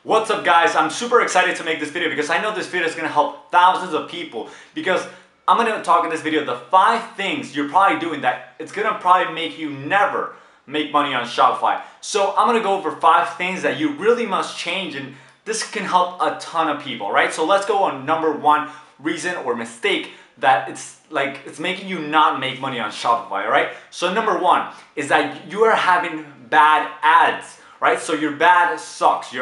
What's up guys, I'm super excited to make this video because I know this video is going to help thousands of people, because I'm going to talk in this video the 5 things you're probably doing that it's going to probably make you never make money on Shopify. So I'm going to go over 5 things that you really must change, and this can help a ton of people, right? So let's go on number 1 reason or mistake that it's making you not make money on Shopify, right? So number 1 is that you are having bad ads, right? So your ad sucks,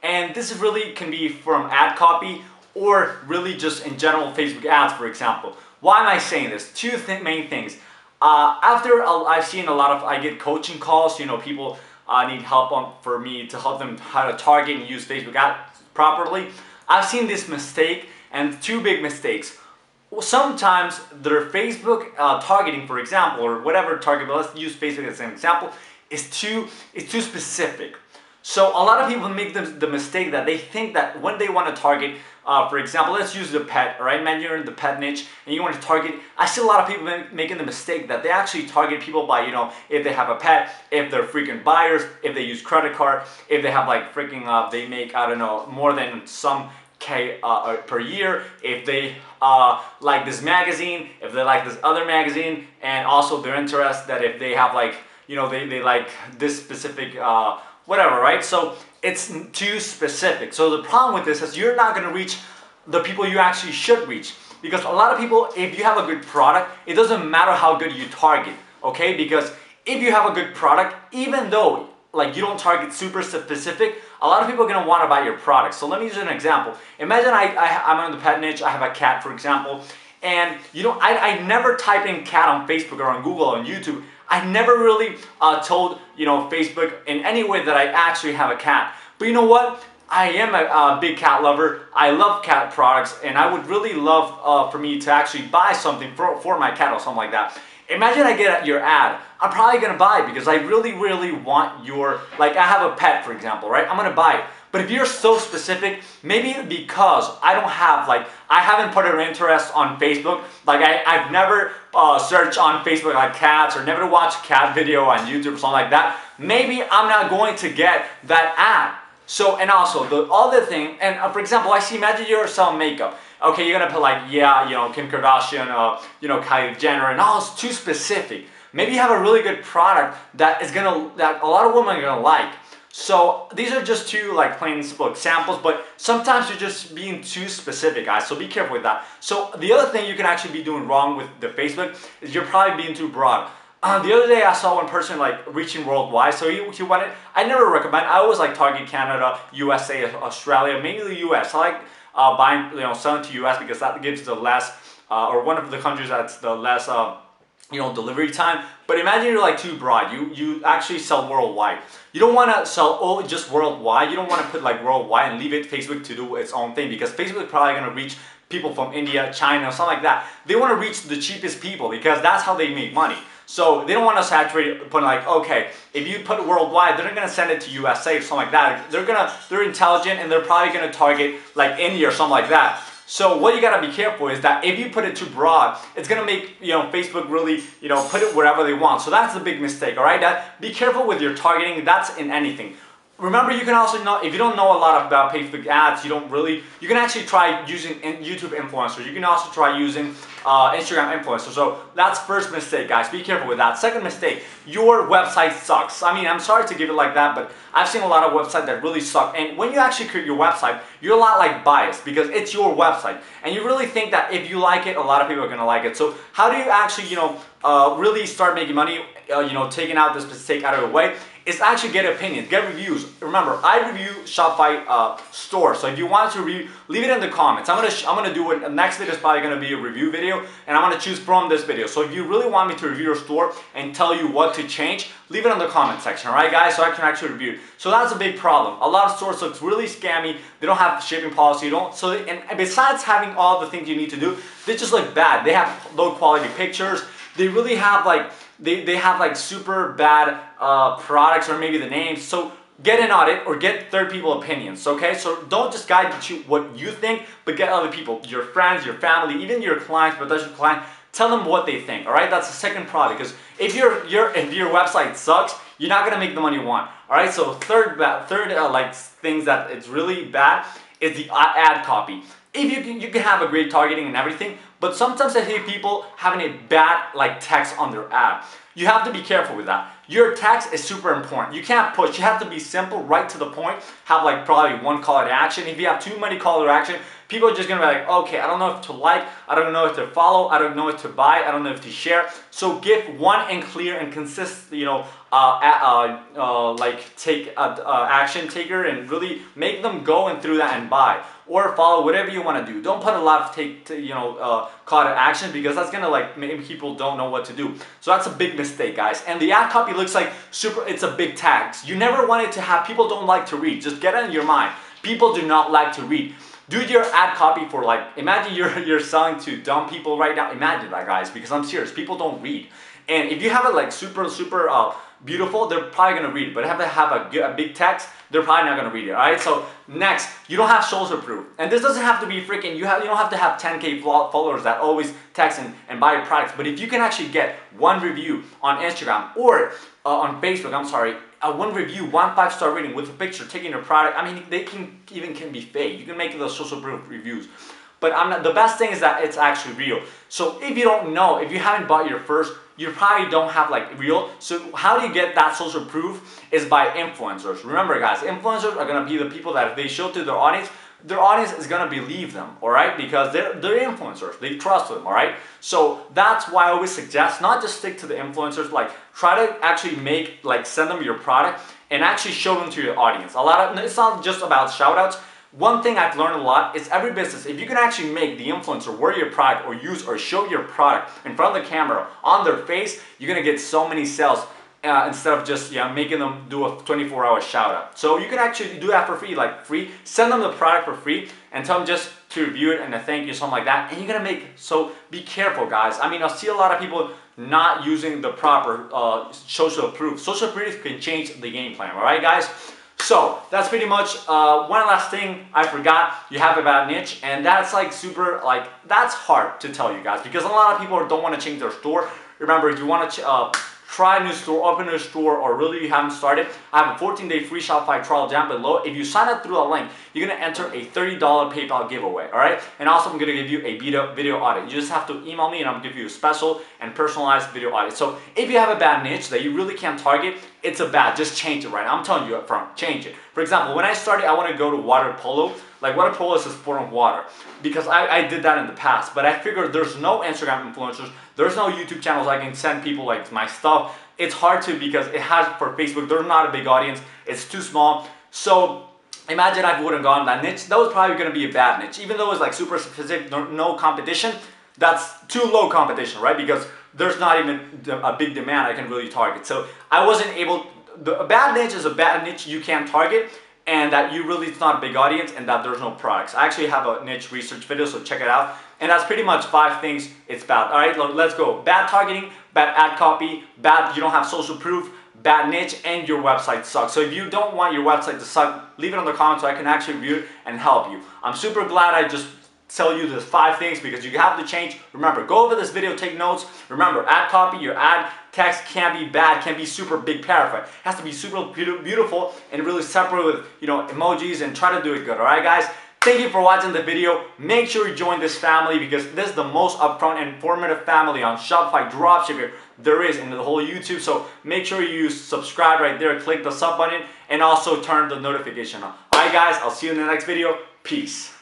and this really can be from ad copy or really just in general Facebook ads, for example. Why am I saying this? 2 main things. I've seen I get coaching calls, people need help for me to help them how to target and use Facebook ads properly. I've seen this mistake, and 2 big mistakes. Sometimes their Facebook targeting, for example, or whatever target, but let's use Facebook as an example, is too specific. So a lot of people make the mistake that they think that when they want to target, for example, let's use the pet, right? Man, you're in the pet niche and you want to target. I see a lot of people making the mistake that they actually target people by, if they have a pet, if they're freaking buyers, if they use credit card, if they have like freaking, they make, I don't know, more than some K per year, if they like this magazine, if they like this other magazine, and also they're interested that if they have like, they like this specific whatever, right? So it's too specific. So the problem with this is you're not going to reach the people you actually should reach, because a lot of people, if you have a good product, it doesn't matter how good you target, okay? Because if you have a good product, even though like you don't target super specific, a lot of people are going to want to buy your product. So let me use an example. Imagine I'm on the pet niche, I have a cat, for example, and I never type in cat on Facebook or on Google or on YouTube. I never really told Facebook in any way that I actually have a cat. But you know what? I am a big cat lover. I love cat products, and I would really love for me to actually buy something for my cat or something like that. Imagine I get your ad. I'm probably gonna buy it because I really want your, like I have a pet, for example, right? I'm gonna buy it. But if you're so specific, maybe because I haven't put an interest on Facebook, like I've never searched on Facebook like cats, or never watched a cat video on YouTube or something like that, maybe I'm not going to get that ad. So, and also the other thing, and for example, imagine you're selling makeup. Okay, you're gonna put like, Kim Kardashian, Kylie Jenner, and all, it's too specific. Maybe you have a really good product that a lot of women are gonna like. So these are just 2 like plain and simple examples, but sometimes you're just being too specific, guys. So be careful with that. So the other thing you can actually be doing wrong with the Facebook is you're probably being too broad. The other day I saw one person like reaching worldwide, so he wanted, I never recommend, I always like target Canada, USA, Australia, mainly the US. I like buying, selling to US because that gives the less, or one of the countries that's the less, delivery time. But imagine you're like too broad. You actually sell worldwide. You don't want to sell just worldwide. You don't want to put like worldwide and leave it Facebook to do its own thing, because Facebook is probably going to reach people from India, China, something like that. They want to reach the cheapest people because that's how they make money. So they don't want to saturate, put like, okay, if you put worldwide, they're not going to send it to USA or something like that. They're intelligent, and they're probably going to target like India or something like that. So what you gotta be careful is that if you put it too broad, it's gonna make Facebook really put it wherever they want. So that's a big mistake. All right, be careful with your targeting. That's in anything. Remember, you can also if you don't know a lot about Facebook ads, you can actually try using YouTube influencers. You can also try using Instagram influencers. So that's first mistake, guys. Be careful with that. Second mistake, your website sucks. I mean, I'm sorry to give it like that, but I've seen a lot of websites that really suck. And when you actually create your website, you're a lot like biased because it's your website. And you really think that if you like it, a lot of people are gonna like it. So how do you actually, really start making money, taking out this mistake out of the way? Is actually get opinions, get reviews. Remember, I review Shopify store, so if you want to leave it in the comments. I'm gonna do it. The next video is probably gonna be a review video, and I'm gonna choose from this video. So if you really want me to review your store and tell you what to change, leave it in the comment section, all right, guys? So I can actually review it. So that's a big problem. A lot of stores look really scammy. They don't have shipping policy. And besides having all the things you need to do, they just look bad. They have low quality pictures. They really have like. They have like super bad products, or maybe the names. So get an audit or get third people opinions, okay? So don't just guide to what you think, but get other people, your friends, your family, even your clients, potential clients, tell them what they think. All right, that's the second product, because if your website sucks, you're not gonna make the money you want. All right, so third like things that it's really bad is the ad copy. If you can have a great targeting and everything, but sometimes I hear people having a bad like text on their ad. You have to be careful with that. Your text is super important. You can't push. You have to be simple, right to the point. Have like probably one call to action. If you have too many call to action, people are just gonna be like, okay, I don't know if to like, I don't know if to follow, I don't know if to buy, I don't know if to share. So give one and clear and consistent, like take action taker and really make them go and through that and buy or follow, whatever you want to do. Don't put a lot of call to action, because that's gonna like make people don't know what to do. So that's a big mistake, guys. And the ad copy looks like it's a big tags. You never want it to have, people don't like to read. Just get it in your mind. People do not like to read. Do your ad copy for like, imagine you're selling to dumb people right now. Imagine that, guys, because I'm serious. People don't read. And if you have it like super beautiful, they're probably gonna read it. But if they have a big text, they're probably not gonna read it. All right. So next, you don't have social proof, and this doesn't have to be freaking. You don't have to have 10K followers that always text and buy your products. But if you can actually get one review on Instagram or on Facebook, I'm sorry, one review, 1 5-star rating with a picture taking your product. I mean, they can be fake. You can make those social proof reviews. But the best thing is that it's actually real. So if you don't know, if you haven't bought your first, you probably don't have like real. So how do you get that social proof is by influencers. Remember, guys, influencers are gonna be the people that if they show to their audience is gonna believe them, all right? Because they're influencers, they trust them, all right? So that's why I always suggest not just stick to the influencers, like try to actually send them your product and actually show them to your audience. It's not just about shout outs. One thing I've learned a lot is every business, if you can actually make the influencer wear your product or use or show your product in front of the camera on their face, you're gonna get so many sales instead of just making them do a 24-hour shout out. So you can actually do that for free, send them the product for free and tell them just to review it and a thank you, something like that. And you're gonna so be careful, guys. I mean, I see a lot of people not using the proper social proof. Social proof can change the game plan, all right, guys? So that's pretty much one last thing I forgot. You have a bad niche, and that's like that's hard to tell you guys, because a lot of people don't want to change their store. Remember, if you want to try a new store, open a new store, or really you haven't started, I have a 14-day free Shopify trial down below. If you sign up through a link, you're gonna enter a $30 PayPal giveaway, all right? And also I'm gonna give you a video audit. You just have to email me and I'll give you a special and personalized video audit. So if you have a bad niche that you really can't target, it's a bad, just change it right now. I'm telling you up front, change it. For example, when I started, I want to go to water polo. Like water polo is a sport of water, because I did that in the past, but I figured there's no Instagram influencers, there's no YouTube channels I can send people like my stuff. It's hard to, because it has for Facebook, there's not a big audience, it's too small. So imagine I wouldn't gone that niche, that was probably going to be a bad niche. Even though it's like super specific, no competition, that's too low competition, right? Because there's not even a big demand I can really target. So I wasn't able, a bad niche is a bad niche you can't target, and that it's not a big audience, and that there's no products. I actually have a niche research video, so check it out. And that's pretty much 5 things it's bad. All right, let's go. Bad targeting, bad ad copy, you don't have social proof, bad niche, and your website sucks. So if you don't want your website to suck, leave it in the comments so I can actually review it and help you. I'm super glad I just tell you the 5 things, because you have to change. Remember, go over this video, take notes. Remember, ad copy, your ad text can't be bad, can't be super big paragraph. It has to be super beautiful and really separate with emojis, and try to do it good. All right, guys? Thank you for watching the video. Make sure you join this family, because this is the most upfront and informative family on Shopify Dropshipping there is in the whole YouTube. So make sure you subscribe right there, click the sub button, and also turn the notification on. All right, guys? I'll see you in the next video. Peace.